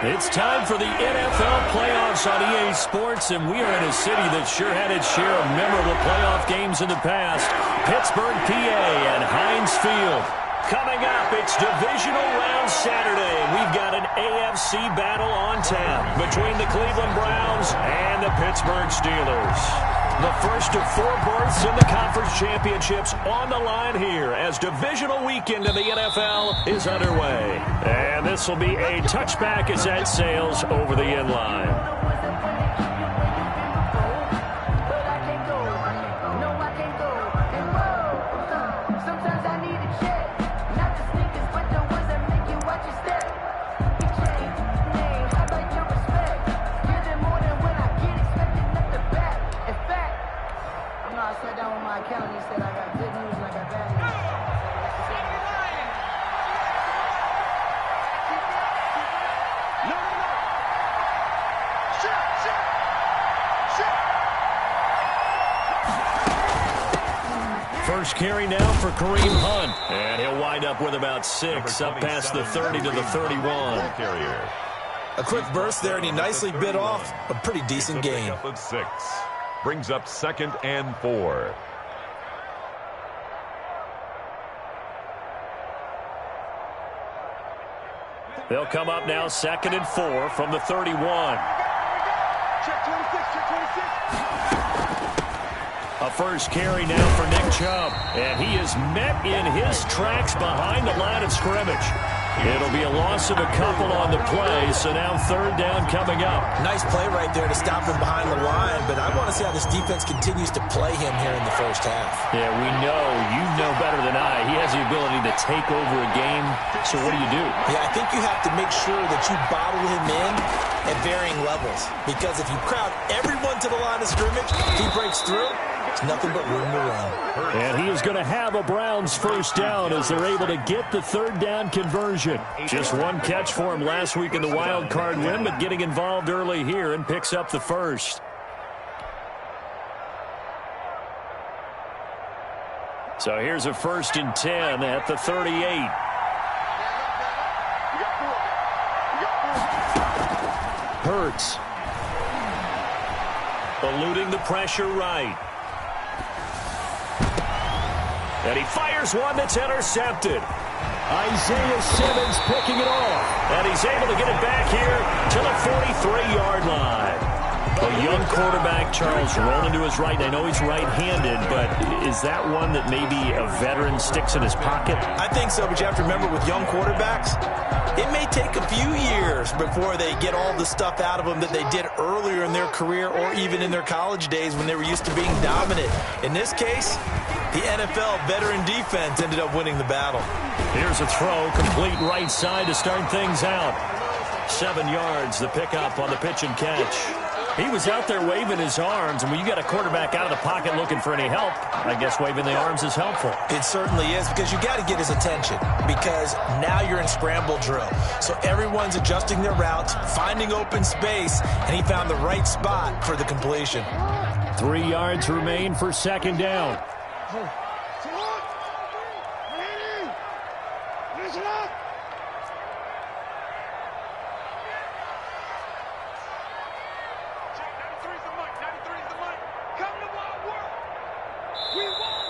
It's time for the NFL playoffs on EA Sports, and we are in a city that sure had its share of memorable playoff games in the past. Pittsburgh, PA, and Heinz Field. Coming up, it's Divisional Round Saturday, and we've got an AFC battle on tap between the Cleveland Browns and the Pittsburgh Steelers. The first of 4 berths in the conference championships on the line here as divisional weekend in the NFL is underway. And this will be a touchback as that sails over the end line. First carry now for Kareem Hunt, and he'll wind up with about 6, up past the 30 to the 31. A quick burst there, and he nicely bit off a pretty decent gain. Of 6 brings up 2nd and 4. They'll come up now 2nd and 4 from the 31. Check 26, check 26. A first carry now for Nick Chubb, and he is met in his tracks behind the line of scrimmage. It'll be a loss of a couple on the play, so now 3rd down coming up. Nice play right there to stop him behind the line, but I want to see how this defense continues to play him here in the first half. Yeah, we know, you know better than I, he has the ability to take over a game, so what do? Yeah, I think you have to make sure that you bottle him in at varying levels, because if you crowd everyone to the line of scrimmage, if he breaks through, it's nothing but room to run. And he is going to have a Browns first down as they're able to get the 3rd down conversion. Just 1 catch for him last week in the wild card win, but getting involved early here and picks up the first. So here's a 1st and 10 at the 38. Hurts. Eluding the pressure right. And he fires one that's intercepted. Isaiah Simmons picking it off. And he's able to get it back here to the 43-yard line. A young quarterback, Charles, rolling to his right. I know he's right-handed, but is that one that maybe a veteran sticks in his pocket? I think so, but you have to remember with young quarterbacks, it may take a few years before they get all the stuff out of them that they did earlier in their career or even in their college days when they were used to being dominant. In this case, the NFL veteran defense ended up winning the battle. Here's a throw, complete right side to start things out. 7 yards, the pickup on the pitch and catch. He was out there waving his arms, and when you got a quarterback out of the pocket looking for any help, I guess waving the arms is helpful. It certainly is, because you got to get his attention, because now you're in scramble drill. So everyone's adjusting their routes, finding open space, and he found the right spot for the completion. 3 yards remain for 2nd down.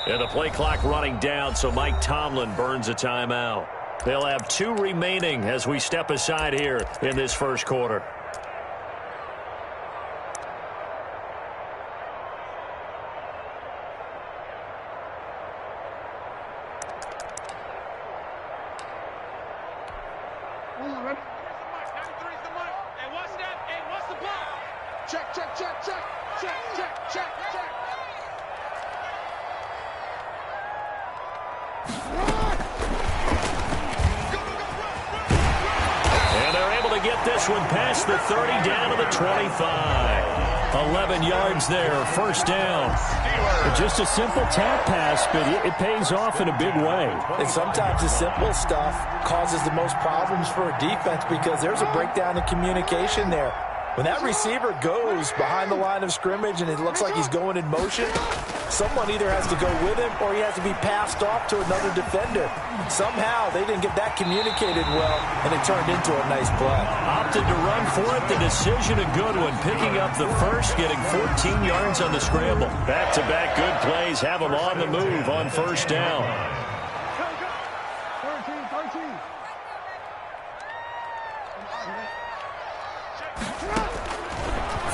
And the play clock running down, so Mike Tomlin burns a timeout. They'll have 2 remaining as we step aside here in this first quarter. One past the 30 down to the 25. 11 yards there, first down. Just a simple tap pass, but it pays off in a big way. And sometimes the simple stuff causes the most problems for a defense because there's a breakdown in communication there. When that receiver goes behind the line of scrimmage and it looks like he's going in motion, Someone either has to go with him or he has to be passed off to another defender. Somehow they didn't get that communicated well, and it turned into a nice play. Opted to run for it. The decision a good one. Picking up the first, getting 14 yards on the scramble. Back-to-back good plays have him on the move on first down. 13.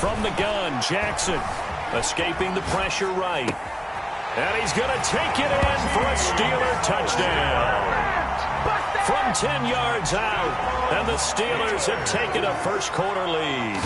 From the gun, Jackson escaping the pressure right. And he's going to take it in for a Steeler touchdown. From 10 yards out, and the Steelers have taken a first-quarter lead.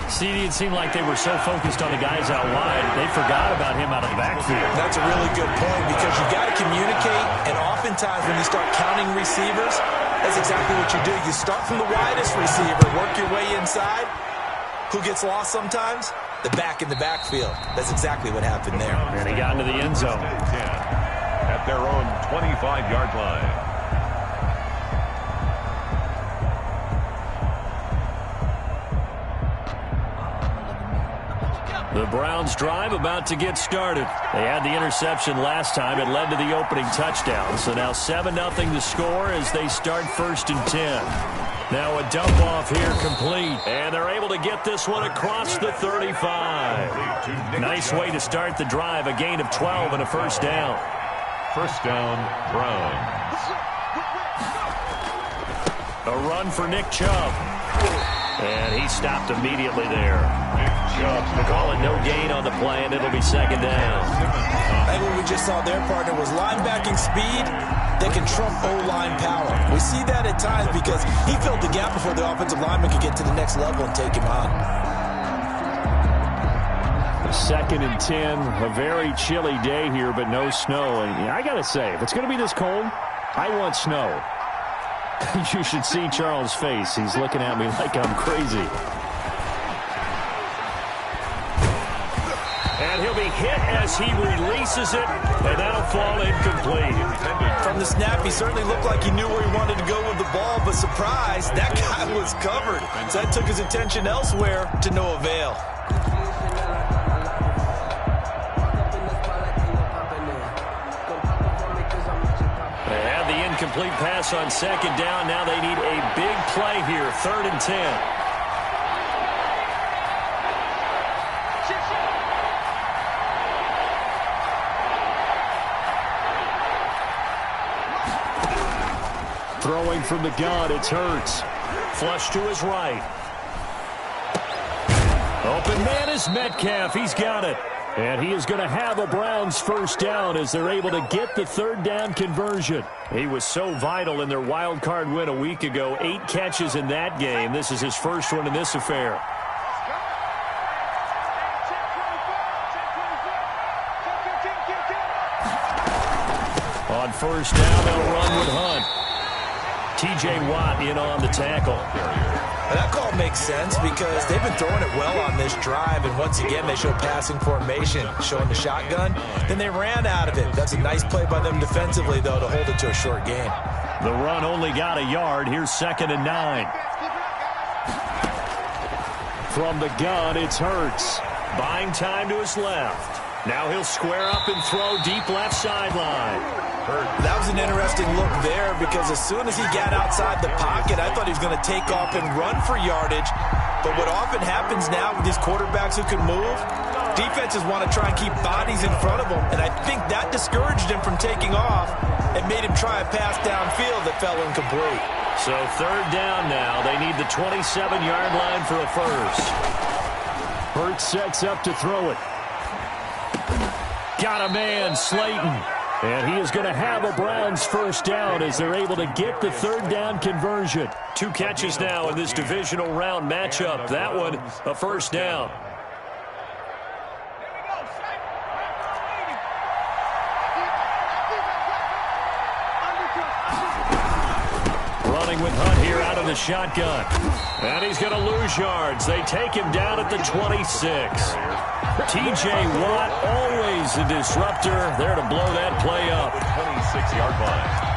CD, it seemed like they were so focused on the guys out wide, they forgot about him out of the backfield. That's a really good point because you got to communicate, and oftentimes when you start counting receivers, that's exactly what you do. You start from the widest receiver, work your way inside. Who gets lost sometimes? The back in the backfield. That's exactly what happened there. And he got into the end zone. At their own 25-yard line. The Browns drive about to get started. They had the interception last time. It led to the opening touchdown. So now 7-0 the score as they start 1st and 10. Now a dump off here complete. And they're able to get this one across the 35. Nice way to start the drive. A gain of 12 and a first down. First down, Browns. A run for Nick Chubb. And he stopped immediately there. They call it no gain on the play, and it'll be second down. I think what we just saw their partner was linebacking speed that can trump O-line power. We see that at times because he filled the gap before the offensive lineman could get to the next level and take him on. 2nd and 10, a very chilly day here, but no snow. And I got to say, if it's going to be this cold, I want snow. You should see Charles' face. He's looking at me like I'm crazy. And he'll be hit as he releases it, and that'll fall incomplete. From the snap, he certainly looked like he knew where he wanted to go with the ball, but surprise, that guy was covered. So that took his attention elsewhere to no avail. They had the incomplete pass on second down. Now they need a big play here, 3rd and 10. Throwing from the gun, it's Hurts. Flush to his right. Open man is Metcalf. He's got it. And he is going to have a Browns first down as they're able to get the 3rd down conversion. He was so vital in their wild card win a week ago. 8 catches in that game. This is his first one in this affair. On first down, they'll run with Hunt. T.J. Watt in on the tackle. Now that call makes sense because they've been throwing it well on this drive, and once again they show passing formation, showing the shotgun. Then they ran out of it. That's a nice play by them defensively, though, to hold it to a short gain. The run only got a yard. Here's 2nd and 9. From the gun, it's Hurts. Buying time to his left. Now he'll square up and throw deep left sideline. That was an interesting look there because as soon as he got outside the pocket, I thought he was going to take off and run for yardage. But what often happens now with these quarterbacks who can move, defenses want to try and keep bodies in front of them. And I think that discouraged him from taking off and made him try a pass downfield that fell incomplete. So 3rd down now. They need the 27-yard line for a first. Hurts sets up to throw it. Got a man, Slayton. And he is going to have a Browns first down as they're able to get the 3rd down conversion. 2 catches now in this divisional round matchup. That one, a first down. Running with Hunt here out of the shotgun. And he's going to lose yards. They take him down at the 26. T.J. Watt, always a disruptor, there to blow that play up. 26-yard line.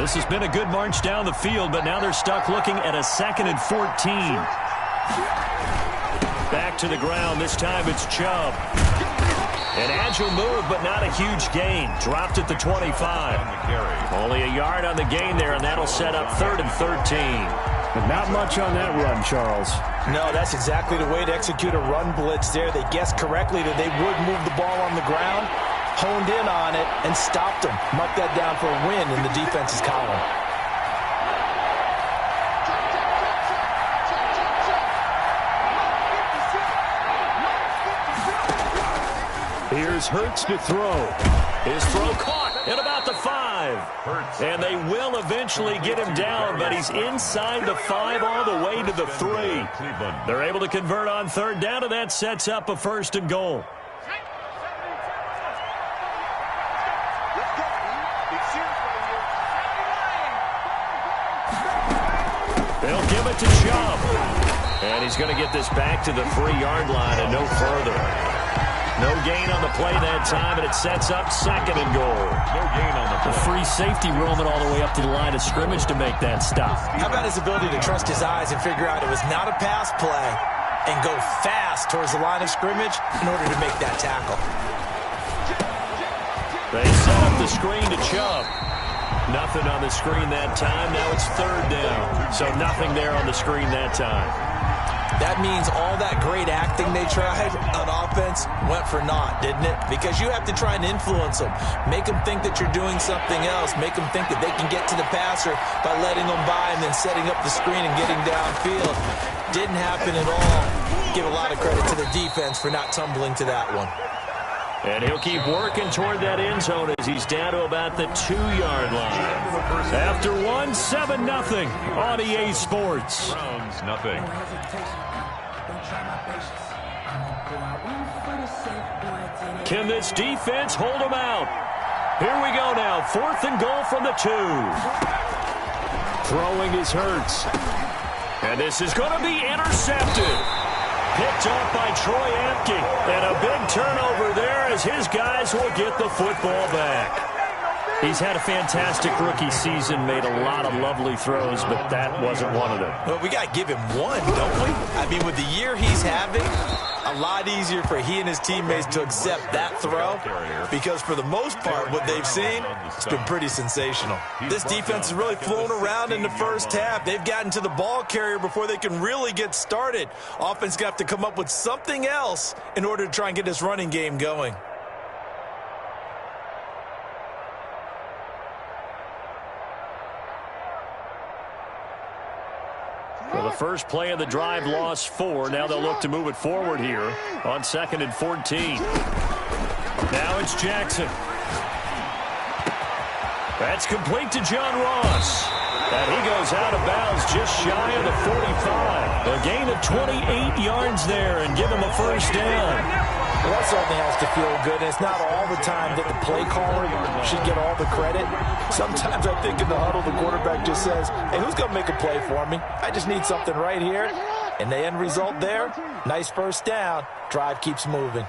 This has been a good march down the field, but now they're stuck looking at a 2nd and 14. Back to the ground. This time it's Chubb. An agile move, but not a huge gain. Dropped at the 25. Only a yard on the gain there, and that'll set up 3rd and 13. But not much on that run, Charles. No, that's exactly the way to execute a run blitz there. They guessed correctly that they would move the ball on the ground, honed in on it, and stopped them. Mark that down for a win in the defense's column. Here's Hurts to throw. His throw caught at about the 5. And they will eventually get him down, but he's inside the 5 all the way to the 3. They're able to convert on 3rd down, and that sets up a 1st and goal. They'll give it to Chubb. And he's going to get this back to the 3-yard line and no further. No gain on the play that time, and it sets up 2nd and goal. No gain on the play. The free safety roaming all the way up to the line of scrimmage to make that stop. How about his ability to trust his eyes and figure out it was not a pass play and go fast towards the line of scrimmage in order to make that tackle? They set up the screen to Chubb. Nothing on the screen that time. Now it's 3rd down. So nothing there on the screen that time. That means all that great acting they tried on offense went for naught, didn't it? Because you have to try and influence them. Make them think that you're doing something else. Make them think that they can get to the passer by letting them by and then setting up the screen and getting downfield. Didn't happen at all. Give a lot of credit to the defense for not tumbling to that one. And he'll keep working toward that end zone as he's down to about the 2-yard line. After 1, 7-0 on EA Sports. Browns, nothing. Can this defense hold them out? Here we go now. 4th and goal from the 2. Throwing is Hurts. And this is going to be intercepted. Picked off by Troy Apke. And a big turnover there as his guys will get the football back. He's had a fantastic rookie season, made a lot of lovely throws, but that wasn't one of them. Well, we got to give him one, don't we? I mean, with the year he's having, a lot easier for he and his teammates to accept that throw because for the most part, what they've seen, it's been pretty sensational. This defense has really flown around in the first half. They've gotten to the ball carrier before they can really get started. Offense got to come up with something else in order to try and get this running game going. Well, the first play of the drive lost 4. Now they'll look to move it forward here on 2nd and 14. Now it's Jackson. That's complete to John Ross. And he goes out of bounds just shy of the 45. A gain of 28 yards there and give him a 1st down. Well, that certainly has to feel good, and it's not all the time that the play caller should get all the credit. Sometimes I think in the huddle, the quarterback just says, hey, who's going to make a play for me? I just need something right here. And the end result there, nice 1st down. Drive keeps moving.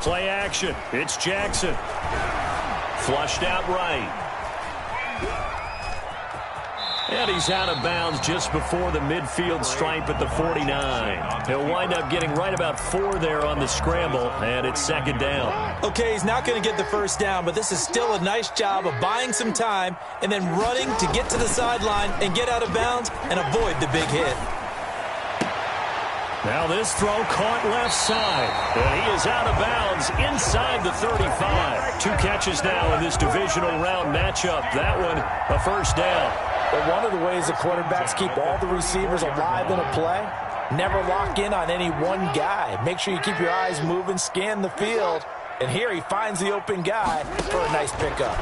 Play action. It's Jackson. Flushed out right. And he's out of bounds just before the midfield stripe at the 49. He'll wind up getting right about 4 there on the scramble, and it's 2nd down. Okay, he's not going to get the 1st down, but this is still a nice job of buying some time and then running to get to the sideline and get out of bounds and avoid the big hit. Now this throw caught left side, and he is out of bounds inside the 35. 2 catches now in this divisional round matchup. That one, a 1st down. But one of the ways the quarterbacks keep all the receivers alive in a play, never lock in on any one guy. Make sure you keep your eyes moving, scan the field. And here he finds the open guy for a nice pickup.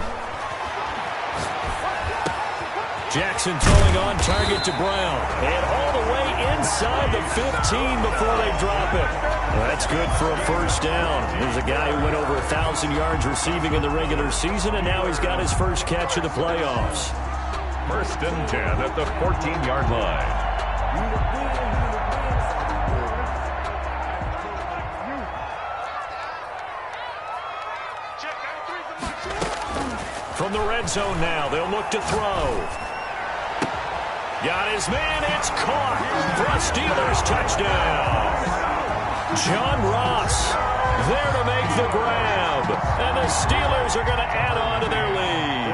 Jackson throwing on target to Brown. And all the way inside the 15 before they drop it. Well, that's good for a 1st down. There's a guy who went over 1,000 yards receiving in the regular season, and now he's got his first catch of the playoffs. 1st and 10 at the 14-yard line. From the red zone now, they'll look to throw. Got his man, it's caught for a Steelers touchdown. John Ross there to make the grab, and the Steelers are going to add on to their lead.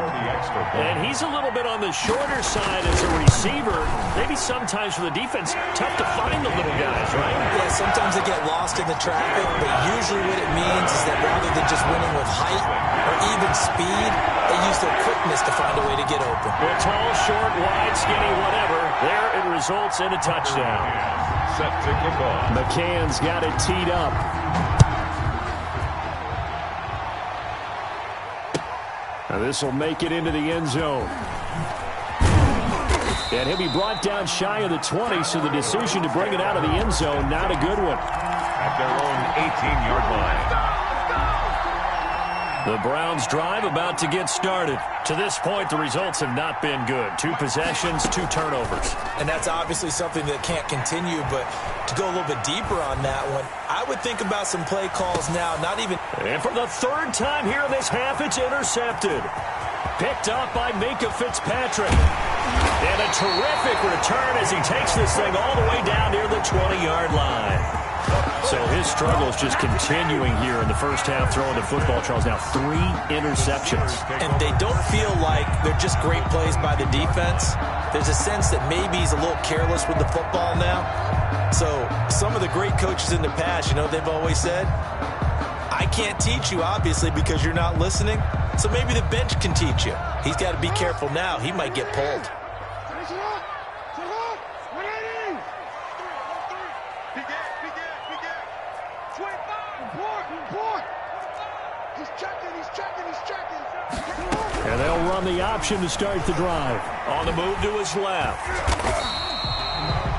And he's a little bit on the shorter side as a receiver. Maybe sometimes for the defense, tough to find the little guys, right? Yeah, sometimes they get lost in the traffic, but usually what it means is that rather than just winning with height or even speed, they use their quickness to find a way to get open. Well, tall, short, wide, skinny, whatever. There it results in a touchdown. Set to kick off. McCann's got it teed up. Now this will make it into the end zone. And he'll be brought down shy of the 20, so the decision to bring it out of the end zone, not a good one. At their own 18-yard line. The Browns drive about to get started. To this point, the results have not been good. 2 possessions, 2 turnovers. And that's obviously something that can't continue, but to go a little bit deeper on that one, I would think about some play calls now, not even... And for the 3rd time here in this half, it's intercepted. Picked up by Minka Fitzpatrick. And a terrific return as he takes this thing all the way down near the 20-yard line. So his struggles just continuing here in the first half throwing the football, Charles. Now 3 interceptions. And they don't feel like they're just great plays by the defense. There's a sense that maybe he's a little careless with the football now. So some of the great coaches in the past, you know, they've always said, I can't teach you, obviously, because you're not listening. So maybe the bench can teach you. He's got to be careful now. He might get pulled. And they'll run the option to start the drive. On the move to his left.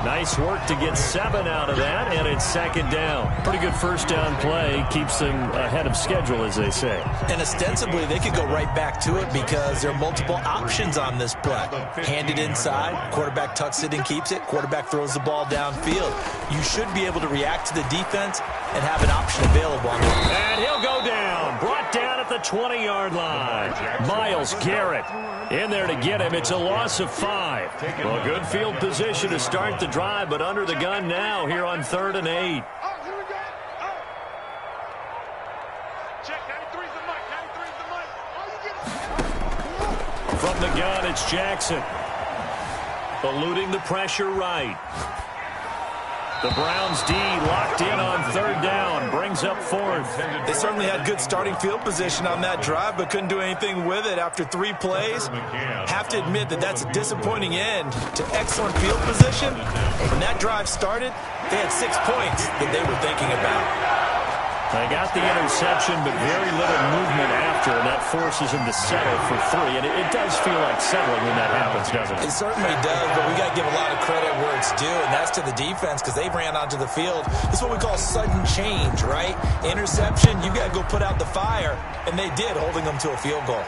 Nice work to get 7 out of that, and it's 2nd down. Pretty good first down play. Keeps them ahead of schedule, as they say. And ostensibly, they could go right back to it because there are multiple options on this play. Hand it inside, quarterback tucks it and keeps it, quarterback throws the ball downfield. You should be able to react to the defense and have an option available on it. And he'll go down. Brought down at the 20-yard line. Myles Garrett in there to get him. It's a loss of 5. Well, good field position to start the drive, but under the gun now here on 3rd and 8. From the gun, it's Jackson. Eluding the pressure right. The Browns D locked in on 3rd down. Brings up 4th. They certainly had good starting field position on that drive, but couldn't do anything with it after 3 plays. Have to admit that that's a disappointing end to excellent field position. When that drive started, they had 6 points that they were thinking about. They got the interception, but very little movement after, and that forces them to settle for 3. And it does feel like settling when that happens, doesn't it? It certainly does, but we got to give a lot of credit where it's due, and that's to the defense because they ran onto the field. This is what we call sudden change, right? Interception, you got to go put out the fire, and they did, holding them to a field goal.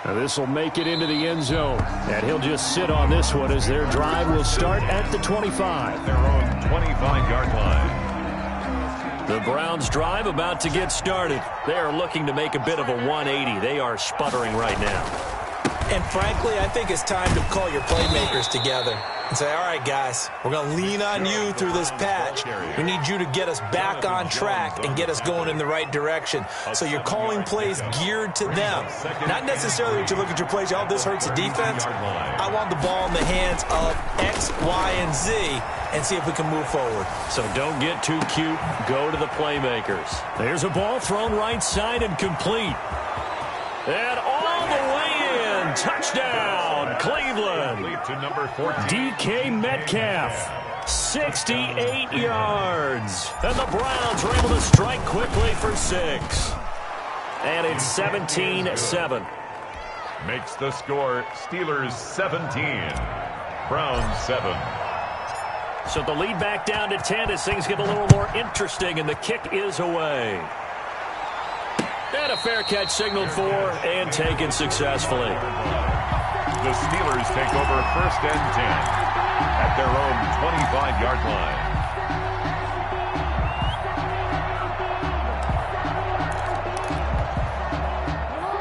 Now this will make it into the end zone. And he'll just sit on this one as their drive will start at the 25. Their own 25-yard line. The Browns drive about to get started. They are looking to make a bit of a 180. They are sputtering right now. And frankly, I think it's time to call your playmakers together and say, all right, guys, we're going to lean on you through this patch. We need you to get us back on track and get us going in the right direction. So you're calling plays geared to them. Not necessarily that you look at your plays, oh, this hurts the defense. I want the ball in the hands of X, Y, and Z and see if we can move forward. So don't get too cute. Go to the playmakers. There's a ball thrown right side and complete. And all the way in. Touchdown, Cleveland. To number 14. DK Metcalf. 68 yards. And the Browns are able to strike quickly for 6. And it's 17-7. Makes the score Steelers 17. Browns 7. So the lead back down to 10 as things get a little more interesting, and the kick is away. And a fair catch signaled for and taken successfully. The Steelers take over 1st and 10 at their own 25-yard line.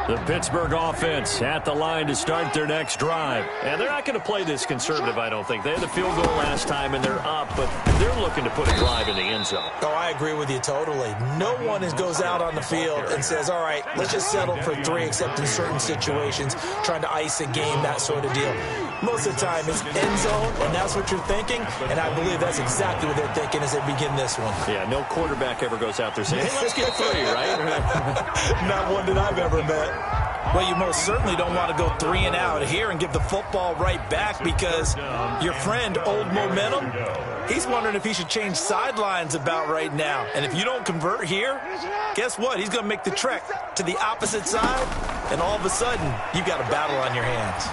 The Pittsburgh offense at the line to start their next drive. And they're not going to play this conservative, I don't think. They had the field goal last time, and they're up, but they're looking to put a drive in the end zone. Oh, I agree with you totally. No one goes out on the field and says, all right, let's just settle for 3, except in certain situations, trying to ice a game, that sort of deal. Most of the time, it's end zone, and that's what you're thinking, and I believe that's exactly what they're thinking as they begin this one. Yeah, no quarterback ever goes out there saying, hey, let's get 3, right? Not one that I've ever met. Well, you most certainly don't want to go 3 and out here and give the football right back, because your friend, Old Momentum, he's wondering if he should change sidelines about right now. And if you don't convert here, guess what? He's going to make the trek to the opposite side, and all of a sudden, you've got a battle on your hands.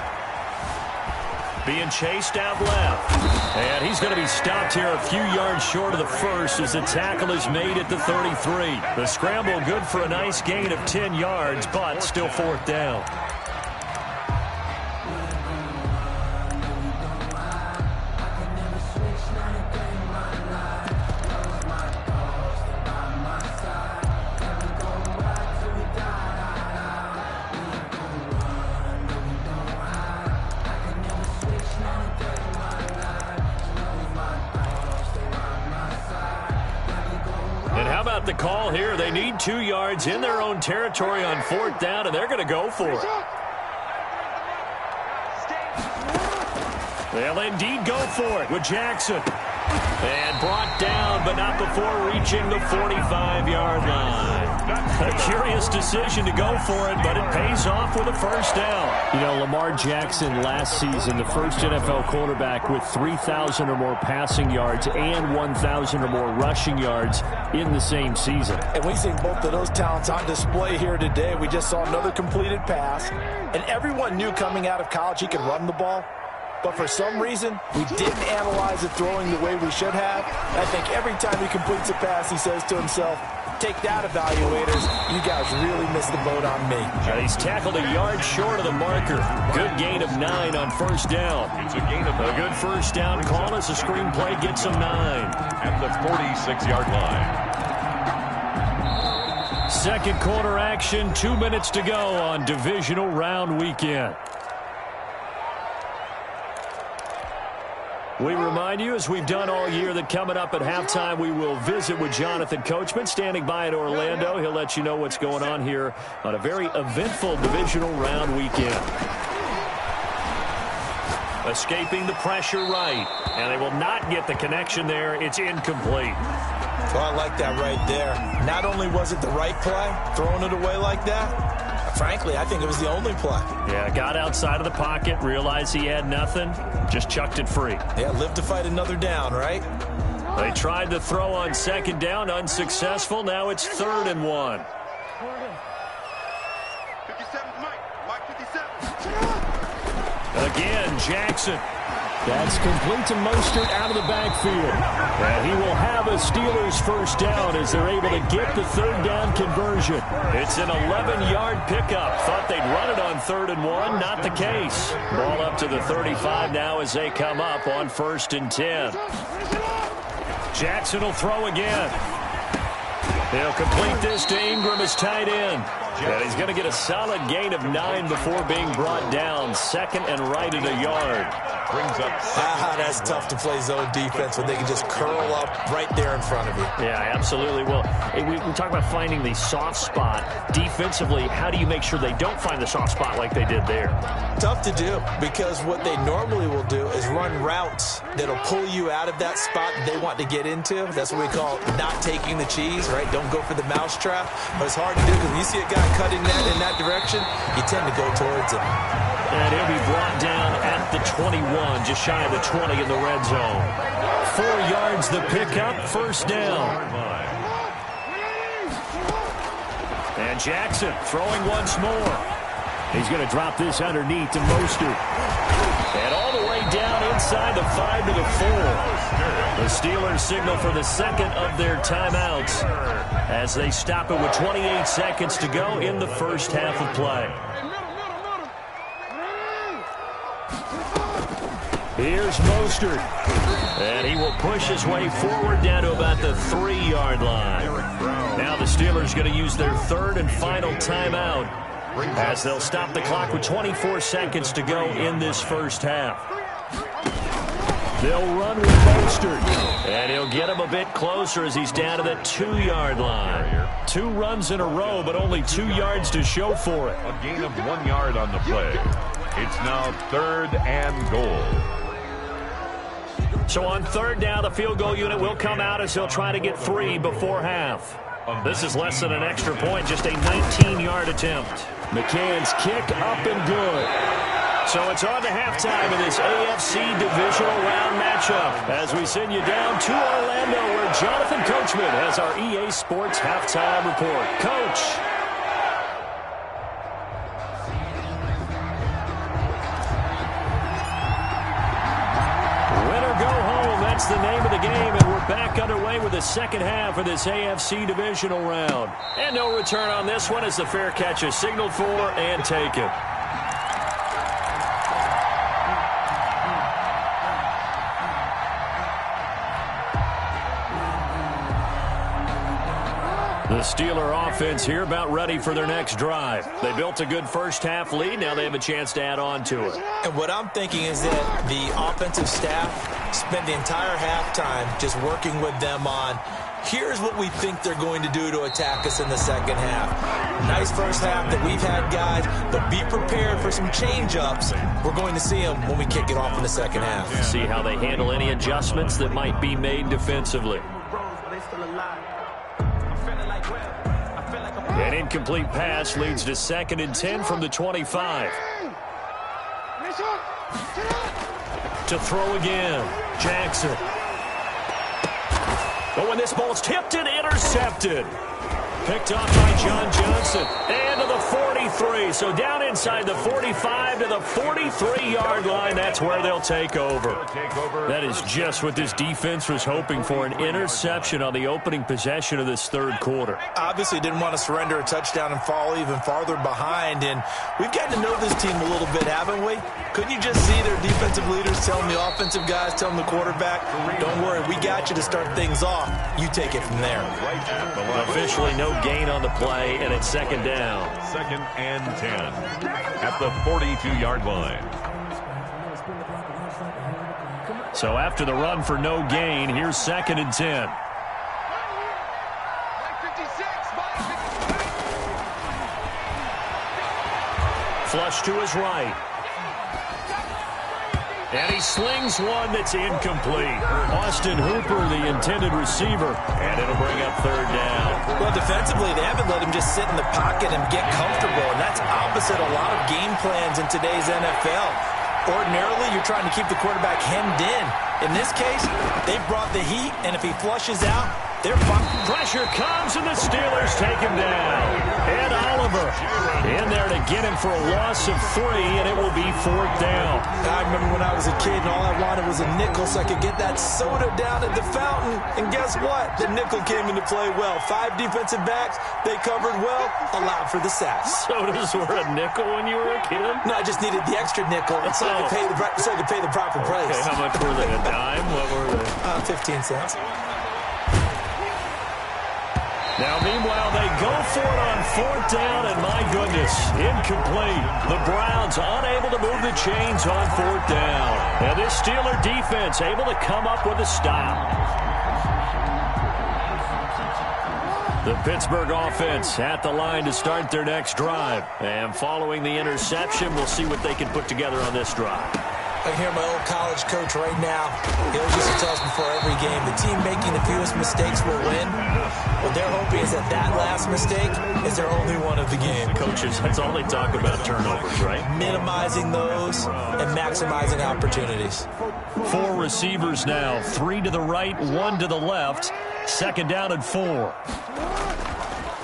Being chased out left. And he's going to be stopped here a few yards short of the first as the tackle is made at the 33. The scramble good for a nice gain of 10 yards, but still 4th down. The call here, they need 2 yards in their own territory on 4th down, and they're going to go for it. They'll indeed go for it with Jackson. And brought down, but not before reaching the 45-yard line. A curious decision to go for it, but it pays off with a 1st down. You know, Lamar Jackson last season, the first NFL quarterback with 3,000 or more passing yards and 1,000 or more rushing yards in the same season. And we've seen both of those talents on display here today. We just saw another completed pass, and everyone knew coming out of college he could run the ball. But for some reason, we didn't analyze it throwing the way we should have. I think every time he completes a pass, he says to himself, take that, evaluators. You guys really missed the boat on me. And he's tackled a yard short of the marker. Good gain of 9 on 1st down. It's a gain of a good 1st down call as the screenplay gets him 9. At the 46-yard line. Second quarter action, 2 minutes to go on divisional round weekend. We remind you, as we've done all year, that coming up at halftime, we will visit with Jonathan Coachman, standing by in Orlando. He'll let you know what's going on here on a very eventful divisional round weekend. Escaping the pressure right, and they will not get the connection there. It's incomplete. Well, I like that right there. Not only was it the right play, throwing it away like that, frankly, I think it was the only play. Yeah, got outside of the pocket, realized he had nothing, just chucked it free. Yeah, live to fight another down, right? They tried to throw on 2nd down, unsuccessful. Now it's 3rd and 1. 57, Mike 57. Again, Jackson. That's complete to Mostert out of the backfield. And he will have a Steelers 1st down as they're able to get the 3rd down conversion. It's an 11-yard pickup. Thought they'd run it on 3rd and 1. Not the case. Ball up to the 35 now as they come up on 1st and 10. Jackson will throw again. He'll complete this to Ingram as tight end. And he's going to get a solid gain of 9 before being brought down. 2nd and right at a yard. Brings up. That's tough to play zone defense when they can just curl up right there in front of you. Yeah, absolutely. Well, we talk about finding the soft spot. Defensively, how do you make sure they don't find the soft spot like they did there? Tough to do, because what they normally will do is run routes that'll pull you out of that spot they want to get into. That's what we call not taking the cheese, right? Don't go for the mousetrap. But it's hard to do because when you see a guy cutting that in that direction, you tend to go towards him. And he'll be brought down at the 21, just shy of the 20 in the red zone. 4 yards the pickup, 1st down. And Jackson throwing once more. He's going to drop this underneath to Mostert. And all the way down inside the 5 to the 4. The Steelers signal for the 2nd of their timeouts as they stop it with 28 seconds to go in the 1st half of play. Here's Mostert. And he will push his way forward down to about the 3-yard line. Now the Steelers going to use their 3rd and final timeout as they'll stop the clock with 24 seconds to go in this first half. They'll run with Mostert, and he'll get him a bit closer as he's down to the 2-yard line. 2 runs in a row, but only 2 yards to show for it. A gain of 1 yard on the play. It's now 3rd and goal. So on 3rd down, the field goal unit will come out as he'll try to get 3 before half. This is less than an extra point, just a 19-yard attempt. McCann's kick up and good. So it's on to halftime of this AFC Divisional Round matchup as we send you down to Orlando where Jonathan Coachman has our EA Sports Halftime Report. Coach. Winner go home, that's the name of the game, and we're back underway with the second half of this AFC Divisional Round. And no return on this one as the fair catch is signaled for and taken. The Steeler offense here about ready for their next drive. They built a good first half lead. Now they have a chance to add on to it. And what I'm thinking is that the offensive staff spent the entire halftime just working with them on, here's what we think they're going to do to attack us in the second half. Nice first half that we've had, guys, but be prepared for some change-ups. We're going to see them when we kick it off in the second half. See how they handle any adjustments that might be made defensively. An incomplete pass leads to 2nd and 10 from the 25. To throw again, Jackson. But when this ball's tipped and intercepted. Picked off by John Johnson. And to the 43. So down inside the 45 to the 43-yard line. That's where they'll take over. That is just what this defense was hoping for. An interception on the opening possession of this 3rd quarter. Obviously didn't want to surrender a touchdown and fall even farther behind. And we've gotten to know this team a little bit, haven't we? Couldn't you just see their defensive leaders telling the offensive guys, telling the quarterback, don't worry, we got you to start things off. You take it from there. Officially no gain on the play, and it's 2nd down. 2nd and 10 at the 42-yard line. So after the run for no gain, here's 2nd and 10. Flush to his right. And he slings one that's incomplete. Austin Hooper, the intended receiver, and it'll bring up 3rd down. Well, defensively, they haven't let him just sit in the pocket and get comfortable, and that's opposite a lot of game plans in today's NFL. Ordinarily, you're trying to keep the quarterback hemmed in. In this case, they've brought the heat, and if he flushes out, they're fine. Pressure comes, and the Steelers take him down. And Oliver in there to get him for a loss of 3, and it will be 4th down. I remember when I was a kid, and all I wanted was a nickel so I could get that soda down at the fountain. And guess what? The nickel came into play well. 5 defensive backs, they covered well, allowed for the sacks. Sodas were a nickel when you were a kid? No, I just needed the extra nickel so I could pay the proper price. Okay, how much were they? A dime? What were they? 15 cents. Now, meanwhile, they go for it on 4th down, and my goodness, incomplete. The Browns unable to move the chains on 4th down. And this Steeler defense able to come up with a stop. The Pittsburgh offense at the line to start their next drive. And following the interception, we'll see what they can put together on this drive. I hear my old college coach right now. He always used to tell us before every game, the team making the fewest mistakes will win. What they're hoping is that last mistake is their only one of the game. Coaches, that's all they talk about, turnovers, right? Minimizing those and maximizing opportunities. 4 receivers now, 3 to the right, 1 to the left. 2nd down and 4.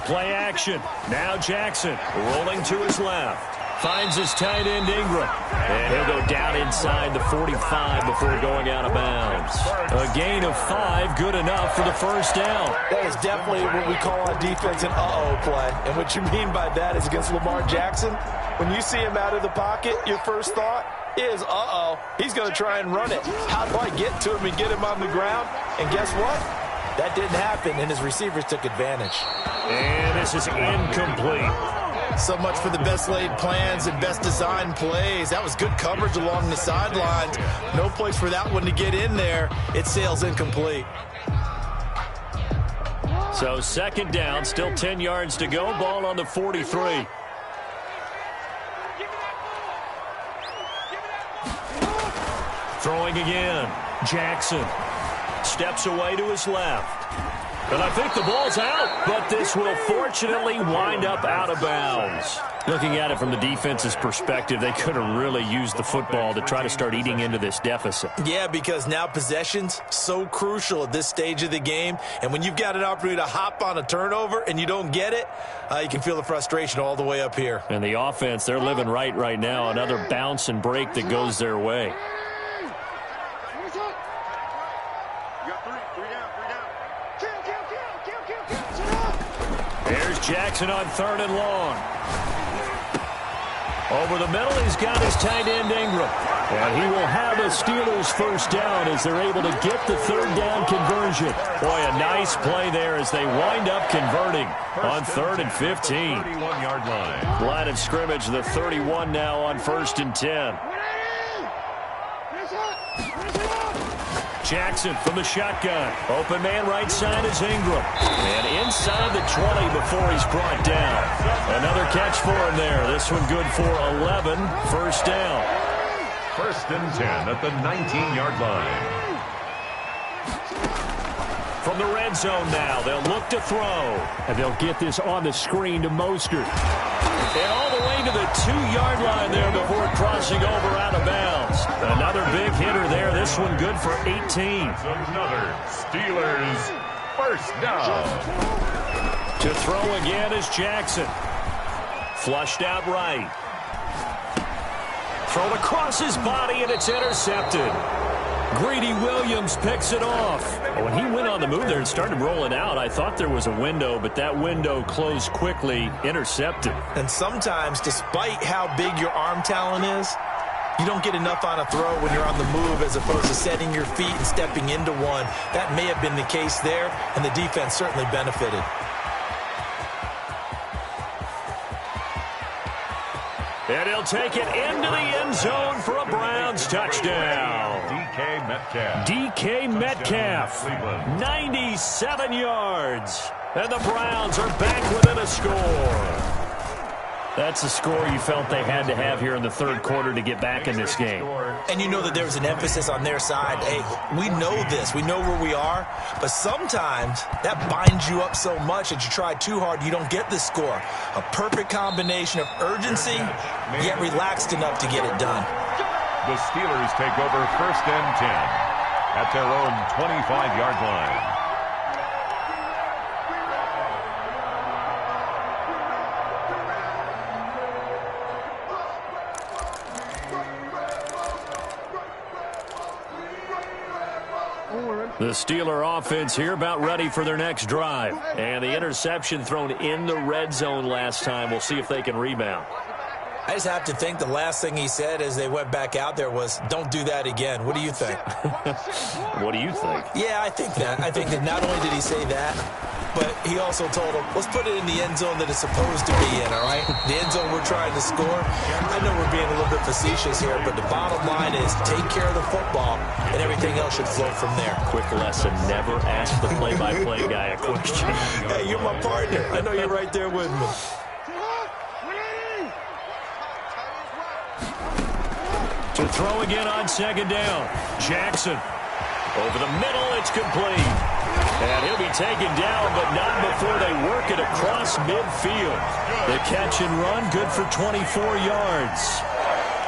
Play action. Now Jackson rolling to his left. Finds his tight end Ingram. And he'll go down inside the 45 before going out of bounds. A gain of 5, good enough for the 1st down. That is definitely what we call on defense an uh-oh play. And what you mean by that is against Lamar Jackson, when you see him out of the pocket, your first thought is, uh-oh, he's going to try and run it. How do I get to him and get him on the ground? And guess what? That didn't happen, and his receivers took advantage. And this is incomplete. So much for the best laid plans and best designed plays. That was good coverage along the sidelines. No place for that one to get in there. It sails incomplete. So second down, still 10 yards to go. Ball on the 43. Throwing again. Jackson steps away to his left. And I think the ball's out, but this will fortunately wind up out of bounds. Looking at it from the defense's perspective, they could have really used the football to try to start eating into this deficit. Yeah, because now possession's so crucial at this stage of the game. And when you've got an opportunity to hop on a turnover and you don't get it, you can feel the frustration all the way up here. And the offense, they're living right now. Another bounce and break that goes their way. There's Jackson on 3rd and long. Over the middle, he's got his tight end Ingram. And he will have a Steelers first down as they're able to get the 3rd down conversion. Boy, a nice play there as they wind up converting on 3rd and 15. 31-yard line. Line of scrimmage, the 31 now on 1st and 10. Jackson from the shotgun. Open man right side is Ingram. And inside the 20 before he's brought down. Another catch for him there. This one good for 11. First down. 1st and 10 at the 19-yard line. From the red zone now, they'll look to throw. And they'll get this on the screen to Mostert. And all the way to the 2-yard line there before crossing over out of bounds. Another big hitter there. This one good for 18. Another Steelers first down. To throw again is Jackson. Flushed out right. Thrown across his body, and it's intercepted. Greedy Williams picks it off. When he went on the move there and started rolling out, I thought there was a window, but that window closed quickly, intercepted. And sometimes, despite how big your arm talent is, you don't get enough on a throw when you're on the move as opposed to setting your feet and stepping into one. That may have been the case there, and the defense certainly benefited. And he'll take it into the end zone for a Browns touchdown. DK Metcalf. DK Metcalf, 97 yards. And the Browns are back within a score. That's a score you felt they had to have here in the 3rd quarter to get back in this game. And you know that there was an emphasis on their side. Hey, we know this. We know where we are. But sometimes that binds you up so much that you try too hard, you don't get the score. A perfect combination of urgency, yet relaxed enough to get it done. The Steelers take over 1st and 10 at their own 25-yard line. The Steeler offense here about ready for their next drive. And the interception thrown in the red zone last time. We'll see if they can rebound. I just have to think the last thing he said as they went back out there was, don't do that again. What do you think? What do you think? Yeah, I think that. I think that not only did he say that, but he also told him, let's put it in the end zone that it's supposed to be in, all right? The end zone we're trying to score. I know we're being a little bit facetious here, but the bottom line is take care of the football, and everything else should flow from there. Quick lesson, never ask the play-by-play guy a question. Hey, you're my partner. I know you're right there with me. To throw again on 2nd down. Jackson. Over the middle, it's complete. And he'll be taken down, but not before they work it across midfield. The catch and run, good for 24 yards.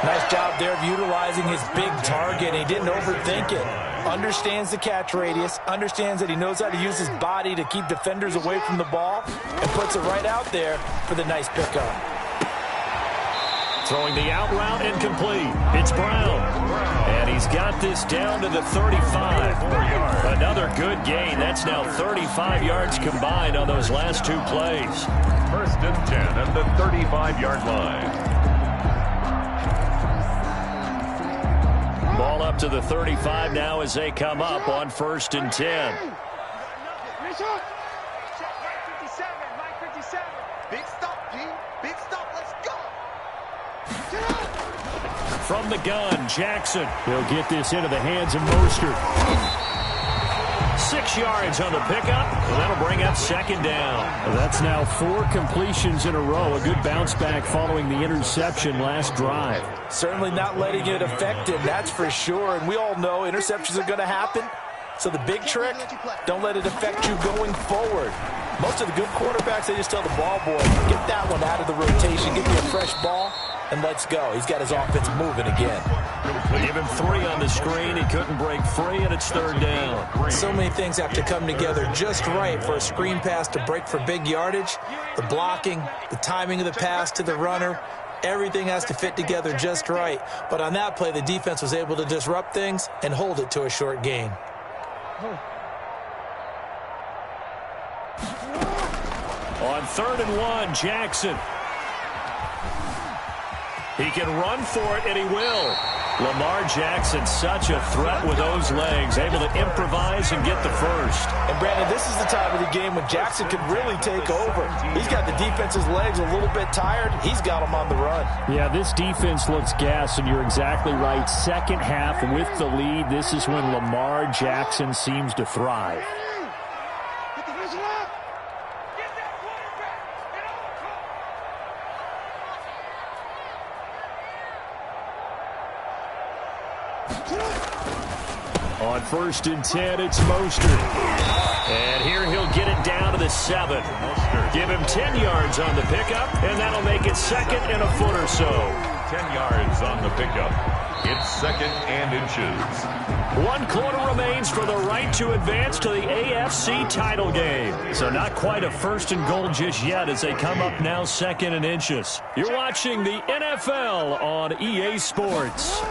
Nice job there of utilizing his big target. He didn't overthink it. Understands the catch radius, understands that he knows how to use his body to keep defenders away from the ball, and puts it right out there for the nice pickup. Throwing the out route incomplete. It's Brown. And he's got this down to the 35. Another good gain. That's now 35 yards combined on those last 2 plays. 1st and 10 at the 35-yard line. Ball up to the 35 now as they come up on 1st and 10. Big stop, G. Big stop. From the gun, Jackson. He'll get this into the hands of Mostert. 6 yards on the pickup, and that'll bring up second down. That's now 4 completions in a row. A good bounce back following the interception last drive. Certainly not letting it affect him, that's for sure. And we all know interceptions are going to happen. So the big trick, don't let it affect you going forward. Most of the good quarterbacks, they just tell the ball boy, get that one out of the rotation, give me a fresh ball, and let's go. He's got his offense moving again. We give him 3 on the screen. He couldn't break free, and it's third down. So many things have to come together just right for a screen pass to break for big yardage. The blocking, the timing of the pass to the runner, everything has to fit together just right. But on that play, the defense was able to disrupt things and hold it to a short gain. On 3rd and 1, Jackson. He can run for it, and he will. Lamar Jackson, such a threat with those legs, able to improvise and get the first. And, Brandon, this is the time of the game when Jackson could really take over. He's got the defense's legs a little bit tired. He's got them on the run. Yeah, this defense looks gassed, and you're exactly right. Second half with the lead, this is when Lamar Jackson seems to thrive. On 1st and 10, it's Mostert. And here he'll get it down to the 7. Give him 10 yards on the pickup, and that'll make it 2nd and a foot or so. 10 yards on the pickup. It's 2nd and inches. 1 quarter remains for the right to advance to the AFC title game. So not quite a 1st and goal just yet as they come up now 2nd and inches. You're watching the NFL on EA Sports.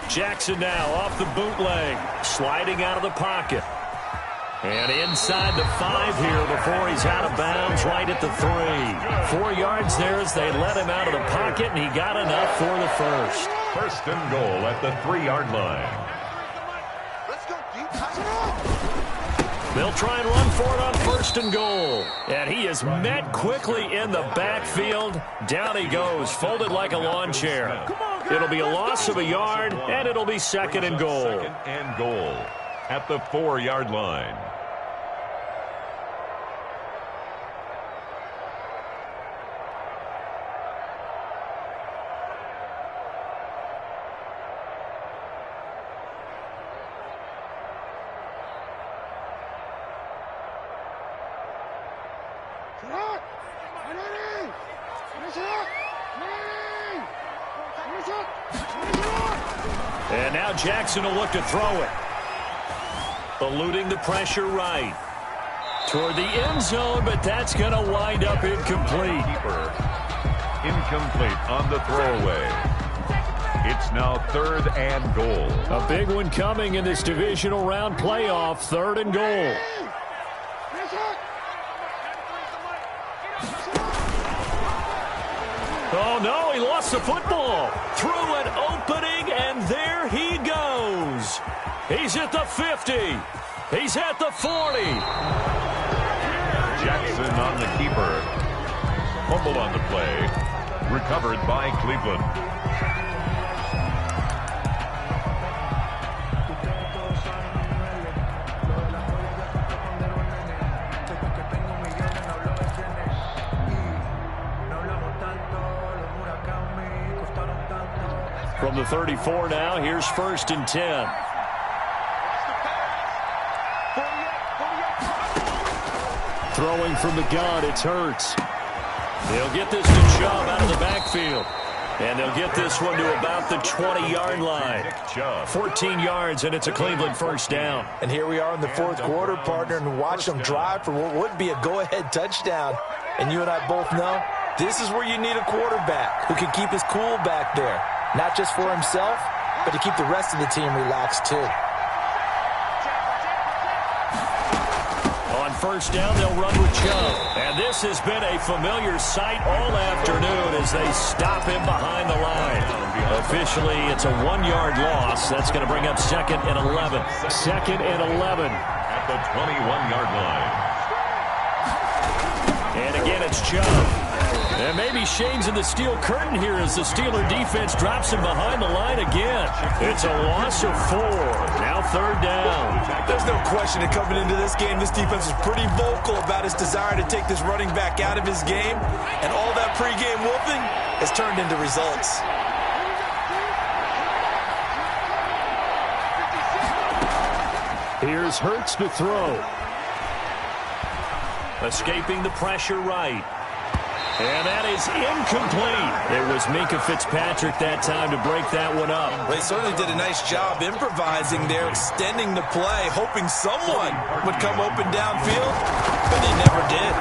Jackson now off the bootleg, sliding out of the pocket. And inside the 5 here before he's out of bounds right at the 3. 4 yards there as they let him out of the pocket, and he got enough for the first. 1st and goal at the 3-yard line. They'll try and run for it on 1st and goal. And he is met quickly in the backfield. Down he goes, folded like a lawn chair. It'll be a loss of a yard, and it'll be 2nd and goal. 2nd and goal at the 4-yard line. And now Jackson will look to throw it. Eluding the pressure right. Toward the end zone, but that's going to wind up incomplete. Incomplete on the throwaway. It's now 3rd and goal. A big one coming in this divisional round playoff. 3rd and goal. Oh, no, he lost the football. Through an opening, and there he goes. He's at the 50. He's at the 40. Jackson on the keeper. Fumble on the play. Recovered by Cleveland. From the 34 now, here's 1st and 10. Throwing from the gun, it's Hurts. They'll get this to Chubb out of the backfield. And they'll get this one to about the 20-yard line. 14 yards, and it's a Cleveland 1st down. And here we are in the 4th quarter, partner, and watch them drive for what would be a go-ahead touchdown. And you and I both know this is where you need a quarterback who can keep his cool back there. Not just for himself, but to keep the rest of the team relaxed, too. On 1st down, they'll run with Chubb. And this has been a familiar sight all afternoon as they stop him behind the line. Officially, it's a 1-yard loss. That's going to bring up 2nd and 11. 2nd and 11. At the 21-yard line. And again, it's Chubb. And maybe Shane's in the steel curtain here as the Steeler defense drops him behind the line again. It's a loss of 4. Now 3rd down. There's no question that coming into this game, this defense was pretty vocal about its desire to take this running back out of his game. And all that pregame whooping has turned into results. Here's Hurts to throw. Escaping the pressure right. And that is incomplete. It was Minkah Fitzpatrick that time to break that one up. They certainly did a nice job improvising there, extending the play, hoping someone would come open downfield, but he never did.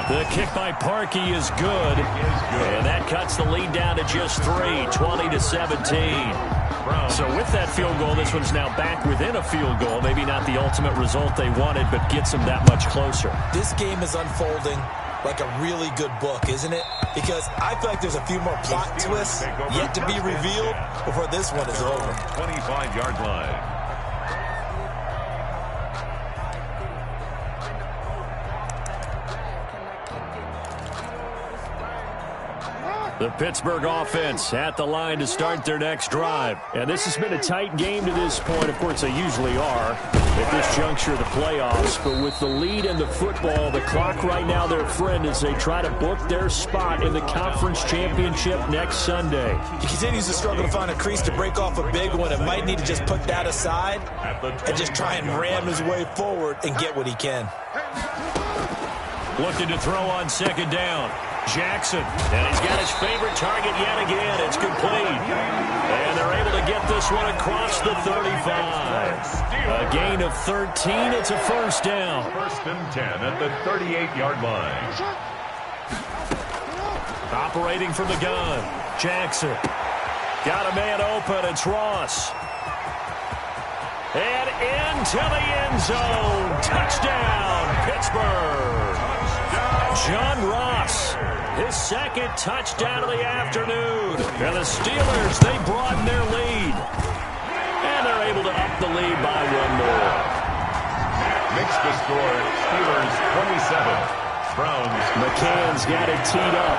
The kick by Parkey is good. And that cuts the lead down to just 3, 20-17. So with that field goal, this one's now back within a field goal. Maybe not the ultimate result they wanted, but gets them that much closer. This game is unfolding like a really good book, isn't it? Because I feel like there's a few more plot twists yet to be revealed before this one is over. 25-yard line. The Pittsburgh offense at the line to start their next drive. And this has been a tight game to this point. Of course, they usually are at this juncture of the playoffs. But with the lead in the football, the clock right now their friend as they try to book their spot in the conference championship next Sunday. He continues to struggle to find a crease to break off a big one and might need to just put that aside and just try and ram his way forward and get what he can. Looking to throw on 2nd down. Jackson, and he's got his favorite target yet again. It's complete. And they're able to get this one across the 35. A gain of 13. It's a 1st down. 1st and 10 at the 38-yard line. Operating from the gun. Jackson. Got a man open. It's Ross. And into the end zone. Touchdown, Pittsburgh. John Ross. His 2nd touchdown of the afternoon. And the Steelers, they broaden their lead. And they're able to up the lead by 1 more. Makes the score Steelers 27. Browns. McCann's got it teed up.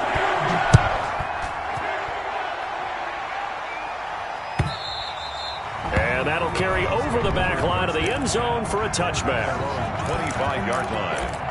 And that'll carry over the back line of the end zone for a touchback. 25-yard line.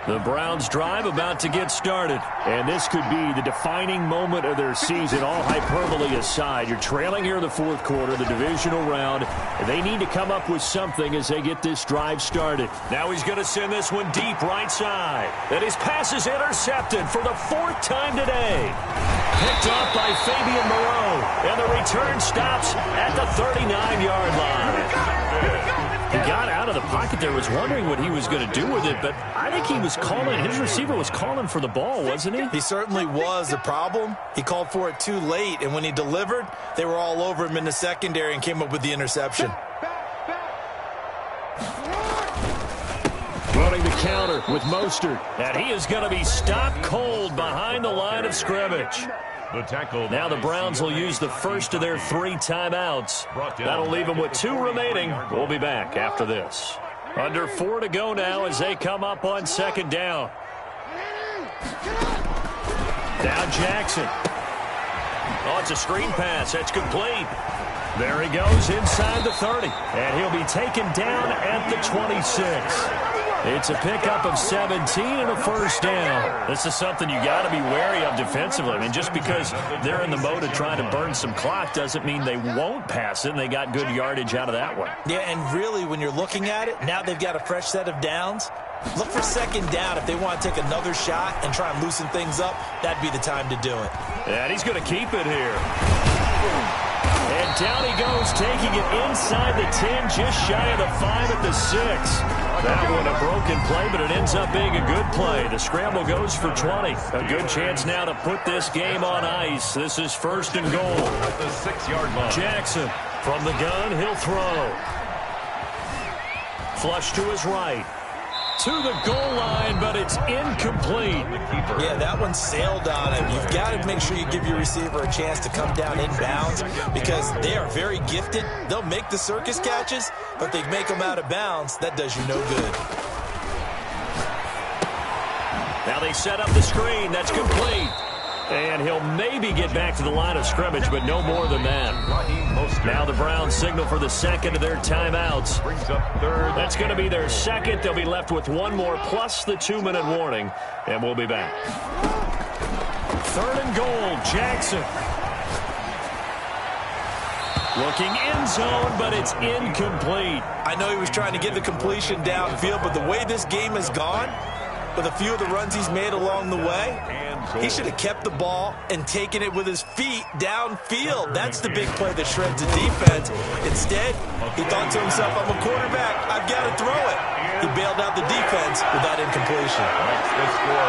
The Browns drive about to get started. And this could be the defining moment of their season, all hyperbole aside. You're trailing here in the 4th quarter, the divisional round. And they need to come up with something as they get this drive started. Now he's going to send this one deep right side. And his pass is intercepted for the 4th time today. Picked off by Fabian Moreau. And the return stops at the 39-yard line. He got out of the pocket there, was wondering what he was going to do with it, but I think he was calling, his receiver was calling for the ball, wasn't he? He certainly was. The problem, he called for it too late, and when he delivered, they were all over him in the secondary and came up with the interception. Running the counter with Mostert, and he is going to be stopped cold behind the line of scrimmage. The tackle. Now the Browns will use the first of their 3 timeouts. That'll leave them with 2 remaining. We'll be back after this. Under 4 to go now as they come up on 2nd down. Now Jackson. Oh, it's a screen pass. That's complete. There he goes inside the 30. And he'll be taken down at the 26. It's a pickup of 17 and a 1st down. This is something you got to be wary of defensively. I mean, just because they're in the mode of trying to burn some clock doesn't mean they won't pass it, and they got good yardage out of that one. Yeah, and really, when you're looking at it, now they've got a fresh set of downs. Look for 2nd down. If they want to take another shot and try and loosen things up, that'd be the time to do it. And he's going to keep it here. And down he goes, taking it inside the 10, just shy of the 5 at the 6. That one a broken play, but it ends up being a good play. The scramble goes for 20. A good chance now to put this game on ice. This is 1st and goal. At the 6-yard line. Jackson from the gun, he'll throw. Flush to his right. to the goal line, but it's incomplete. Yeah, that one sailed on him. You've got to make sure you give your receiver a chance to come down inbounds because they are very gifted. They'll make the circus catches, but they make them out of bounds. That does you no good. Now they set up the screen. That's complete. And he'll maybe get back to the line of scrimmage, but no more than that. Now the Browns signal for the second of their timeouts. That's going to be their second. They'll be left with one more plus the 2-minute warning, and we'll be back. 3rd and goal, Jackson. Looking end zone, but it's incomplete. I know he was trying to get the completion downfield, but the way this game has gone, with a few of the runs he's made along the way, he should have kept the ball and taken it with his feet downfield. That's the big play that shreds the defense. Instead, he thought to himself, I'm a quarterback, I've got to throw it. He bailed out the defense with that incompletion.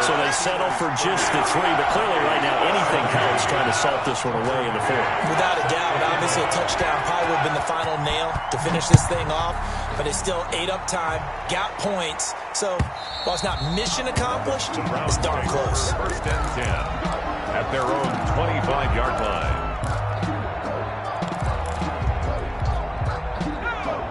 So they settle for just the 3, but clearly right now anything counts trying to salt this one away in the 4th. Without a doubt, obviously a touchdown probably would have been the final nail to finish this thing off, but it's still ate up time, got points. So while it's not mission accomplished, it's darn close. 1st and 10 at their own 25-yard line.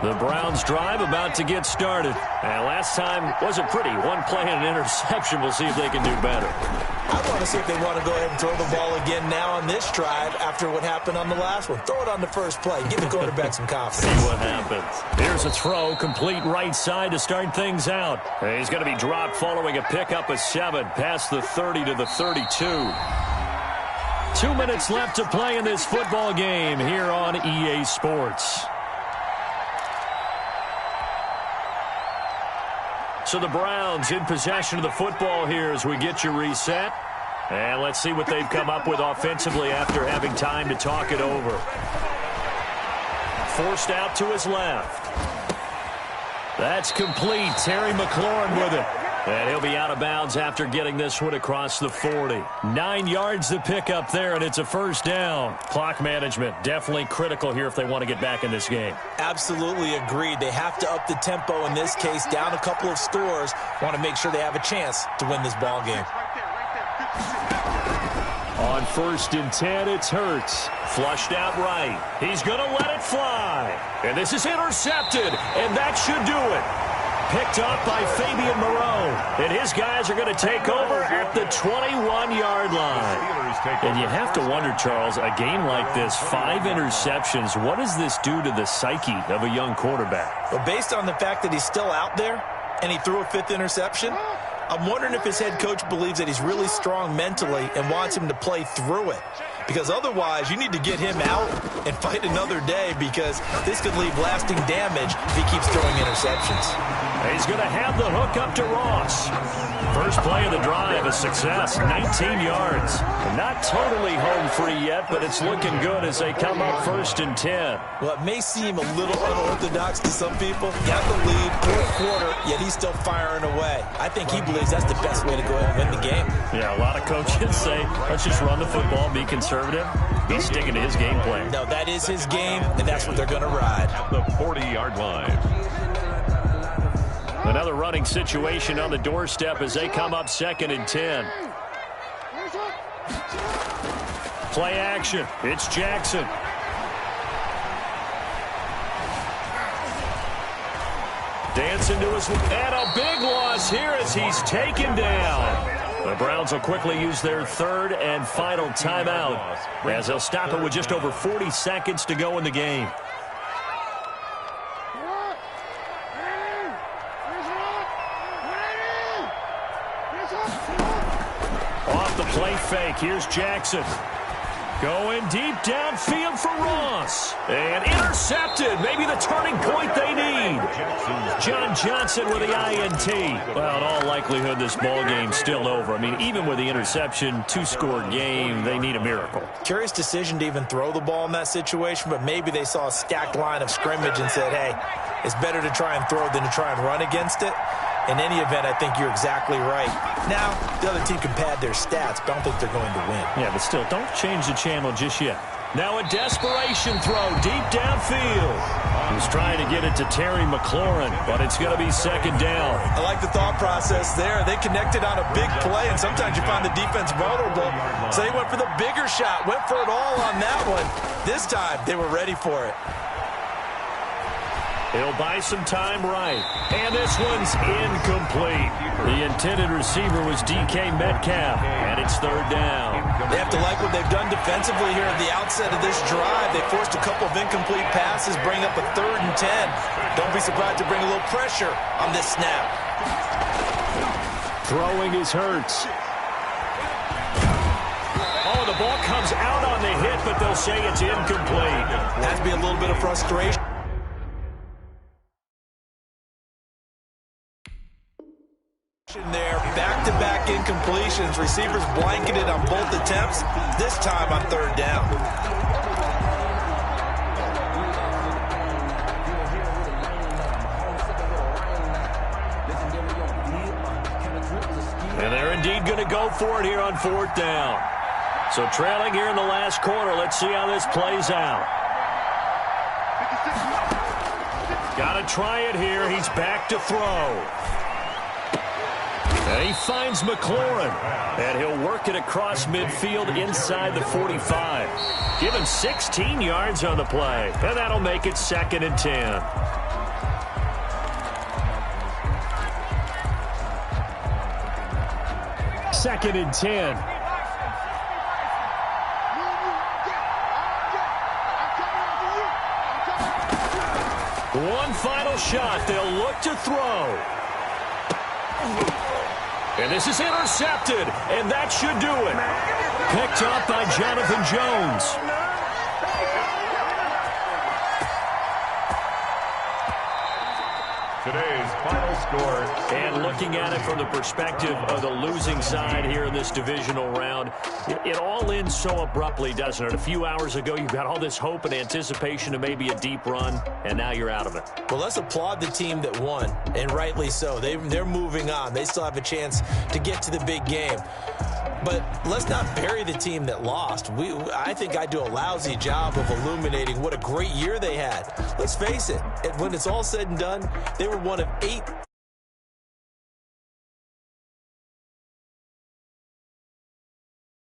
The Browns drive about to get started. And last time wasn't pretty. One play and an interception. We'll see if they can do better. I want to see if they want to go ahead and throw the ball again now on this drive after what happened on the last one. Throw it on the first play. Give the quarterback some confidence. See what happens. Here's a throw, complete right side to start things out. He's going to be dropped following a pickup of 7 past the 30 to the 32. 2 minutes left to play in this football game here on EA Sports. So the Browns in possession of the football here as we get you reset. And let's see what they've come up with offensively after having time to talk it over. Forced out to his left. That's complete. Terry McLaurin with it. And he'll be out of bounds after getting this one across the 40. 9 yards to pick up there, and it's a 1st down. Clock management definitely critical here if they want to get back in this game. Absolutely agreed. They have to up the tempo in this case, down a couple of scores. Want to make sure they have a chance to win this ball game. On 1st and 10, it's Hurts. Flushed out right. He's going to let it fly. And this is intercepted, and that should do it. Picked up by Fabian Moreau. And his guys are going to take over at the 21-yard line. And you have to wonder, Charles, a game like this, 5 interceptions, what does this do to the psyche of a young quarterback? Well, based on the fact that he's still out there and he threw a 5th interception, I'm wondering if his head coach believes that he's really strong mentally and wants him to play through it. Because otherwise, you need to get him out and fight another day because this could leave lasting damage if he keeps throwing interceptions. He's going to have the hook up to Ross. First play of the drive, a success, 19 yards. Not totally home free yet, but it's looking good as they come up 1st and 10. Well, it may seem a little unorthodox to some people. Got the lead, 4th quarter, yet he's still firing away. I think he believes that's the best way to go ahead and win the game. Yeah, a lot of coaches say, let's just run the football, be conservative. He's sticking to his game plan. No, that is his game, and that's what they're going to ride. At the 40-yard line. Another running situation on the doorstep as they come up 2nd and 10. Play action. It's Jackson. Dancing to his... And a big loss here as he's taken down. The Browns will quickly use their 3rd and final timeout as they'll stop it with just over 40 seconds to go in the game. Off the play fake, here's Jackson. Going deep downfield for Ross. And intercepted. Maybe the turning point they need. John Johnson with the INT. Well, in all likelihood, this ball game's still over. I mean, even with the interception, 2-score game, they need a miracle. Curious decision to even throw the ball in that situation, but maybe they saw a stacked line of scrimmage and said, hey, it's better to try and throw than to try and run against it. In any event, I think you're exactly right. Now, the other team can pad their stats, but I don't think they're going to win. Yeah, but still, don't change the channel just yet. Now a desperation throw deep downfield. He's trying to get it to Terry McLaurin, but it's going to be second down. I like the thought process there. They connected on a big play, and sometimes you find the defense vulnerable. So they went for the bigger shot, went for it all on that one. This time, they were ready for it. He'll buy some time right. And this one's incomplete. The intended receiver was DK Metcalf, and it's third down. They have to like what they've done defensively here at the outset of this drive. They forced a couple of incomplete passes, bring up a 3rd and 10. Don't be surprised to bring a little pressure on this snap. Throwing is Hurts. Oh, the ball comes out on the hit, but they'll say it's incomplete. Has to be a little bit of frustration there. Back-to-back incompletions. Receivers blanketed on both attempts, this time on 3rd down. And they're indeed going to go for it here on 4th down. So trailing here in the last quarter. Let's see how this plays out. Got to try it here. He's back to throw. And he finds McLaurin. And he'll work it across midfield inside the 45. Give him 16 yards on the play. And that'll make it 2nd and 10. Second and 10. One final shot. They'll look to throw. And this is intercepted, and that should do it. Picked up by Jonathan Jones. Today's final score. And looking at it from the perspective of the losing side here in this divisional round, it all ends so abruptly, doesn't it? A few hours ago, you got all this hope and anticipation of maybe a deep run, and now you're out of it. Well, let's applaud the team that won, and rightly so. They're moving on. They still have a chance to get to the big game. But let's not bury the team that lost. I think I do a lousy job of illuminating what a great year they had. Let's face it, when it's all said and done, they were one of 8